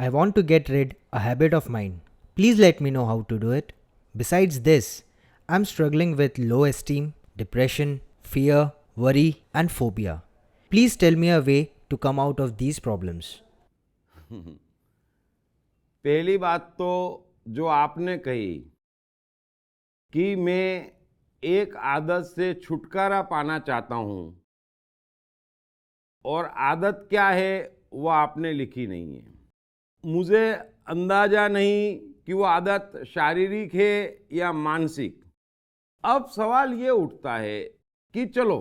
I want to get rid a habit of mine. Please let me know how to do it. Besides this, I'm struggling with low esteem, depression, fear, worry and phobia. Please tell me a way to come out of these problems. पहली बात तो जो आपने कही कि मैं एक आदत से छुटकारा पाना चाहता हूं और आदत क्या है वो आपने लिखी नहीं है। मुझे अंदाजा नहीं कि वो आदत शारीरिक है या मानसिक। अब सवाल ये उठता है कि चलो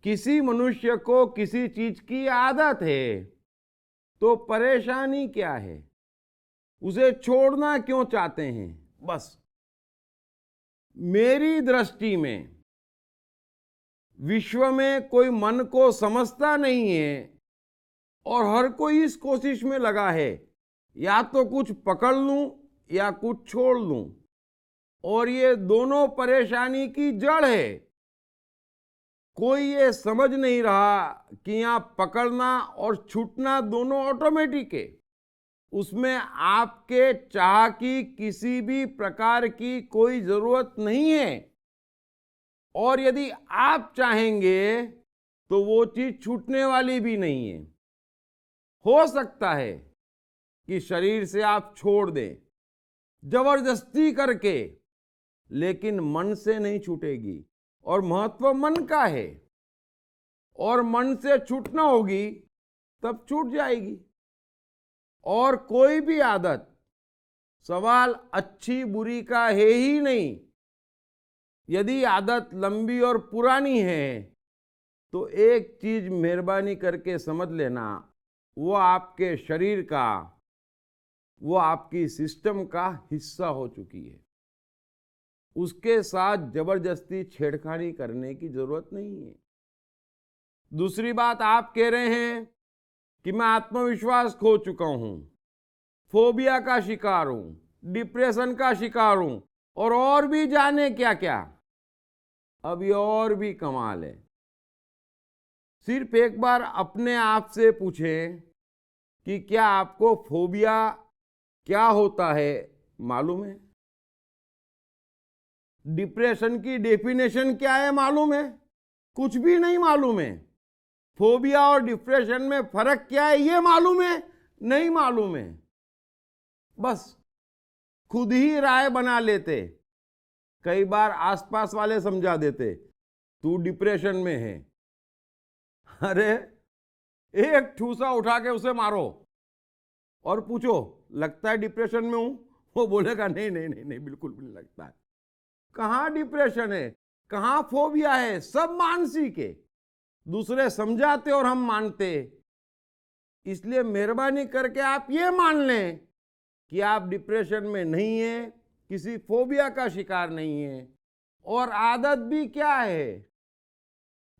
किसी मनुष्य को किसी चीज की आदत है तो परेशानी क्या है, उसे छोड़ना क्यों चाहते हैं। बस मेरी दृष्टि में विश्व में कोई मन को समझता नहीं है और हर कोई इस कोशिश में लगा है या तो कुछ पकड़ लूं या कुछ छोड़ लूं, और ये दोनों परेशानी की जड़ है। कोई ये समझ नहीं रहा कि यहां पकड़ना और छूटना दोनों ऑटोमेटिक है, उसमें आपके चाह की किसी भी प्रकार की कोई जरूरत नहीं है, और यदि आप चाहेंगे तो वो चीज छूटने वाली भी नहीं है। हो सकता है कि शरीर से आप छोड़ दें जबरदस्ती करके, लेकिन मन से नहीं छूटेगी, और महत्व मन का है, और मन से छूटना होगी तब छूट जाएगी। और कोई भी आदत सवाल अच्छी बुरी का है ही नहीं। यदि आदत लंबी और पुरानी है तो एक चीज मेहरबानी करके समझ लेना, वो आपके शरीर का, वो आपकी सिस्टम का हिस्सा हो चुकी है। उसके साथ जबरदस्ती छेड़खानी करने की जरूरत नहीं है। दूसरी बात, आप कह रहे हैं कि मैं आत्मविश्वास खो चुका हूं, फोबिया का शिकार हूं, डिप्रेशन का शिकार हूं, और भी जाने क्या क्या। अब ये और भी कमाल है। सिर्फ एक बार अपने आप से पूछें कि क्या आपको फोबिया क्या होता है मालूम है? डिप्रेशन की डेफिनेशन क्या है मालूम है? कुछ भी नहीं मालूम है। फोबिया और डिप्रेशन में फर्क क्या है ये मालूम है? नहीं मालूम है। बस खुद ही राय बना लेते। कई बार आसपास वाले समझा देते तू डिप्रेशन में है। अरे एक ठूसा उठा के उसे मारो और पूछो लगता है डिप्रेशन में हूं, वो बोलेगा नहीं नहीं नहीं नहीं बिल्कुल भी नहीं लगता है। कहां डिप्रेशन है, कहां फोबिया है, सब मानसिक है। दूसरे समझाते और हम मानते। इसलिए मेहरबानी करके आप ये मान लें कि आप डिप्रेशन में नहीं हैं, किसी फोबिया का शिकार नहीं है। और आदत भी क्या है,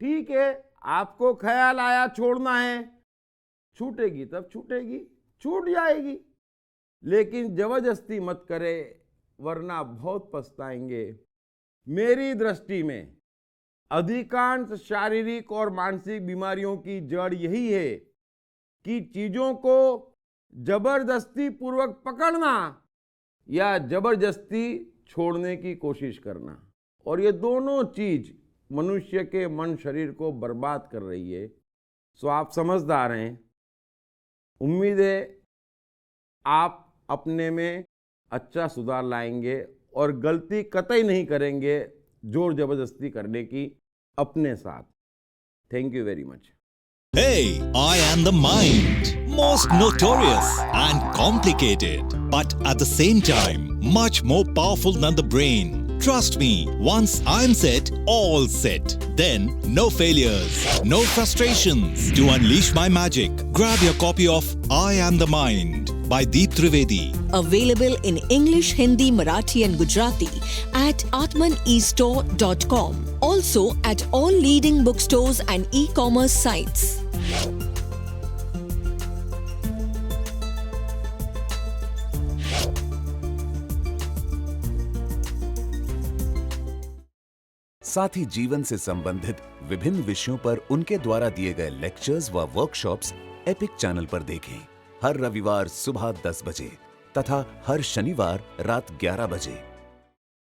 ठीक है आपको ख्याल आया छोड़ना है, छूटेगी तब छूटेगी, छूट जाएगी, लेकिन जबरदस्ती मत करे वरना बहुत पछताएंगे। मेरी दृष्टि में अधिकांश शारीरिक और मानसिक बीमारियों की जड़ यही है कि चीजों को जबरदस्ती पूर्वक पकड़ना या जबरदस्ती छोड़ने की कोशिश करना, और ये दोनों चीज मनुष्य के मन शरीर को बर्बाद कर रही है। सो आप समझदार हैं। उम्मीद है आप अपने में अच्छा सुधार लाएंगे और गलती कतई नहीं करेंगे जोर जबरदस्ती करने की अपने साथ। Thank you very much. Hey, I am the mind. Most notorious and complicated, but at the same time, much more powerful than the brain. Trust me, once I'm set, all set. Then, no failures, no frustrations. To unleash my magic, grab your copy of I Am the Mind by Deep Trivedi. Available in English, Hindi, Marathi and Gujarati at atmanestore.com. Also at all leading bookstores and e-commerce sites. साथ ही जीवन से संबंधित विभिन्न विषयों पर उनके द्वारा दिए गए लेक्चर्स व वर्कशॉप्स एपिक चैनल पर देखें। हर रविवार सुबह 10 बजे तथा हर शनिवार रात 11 बजे।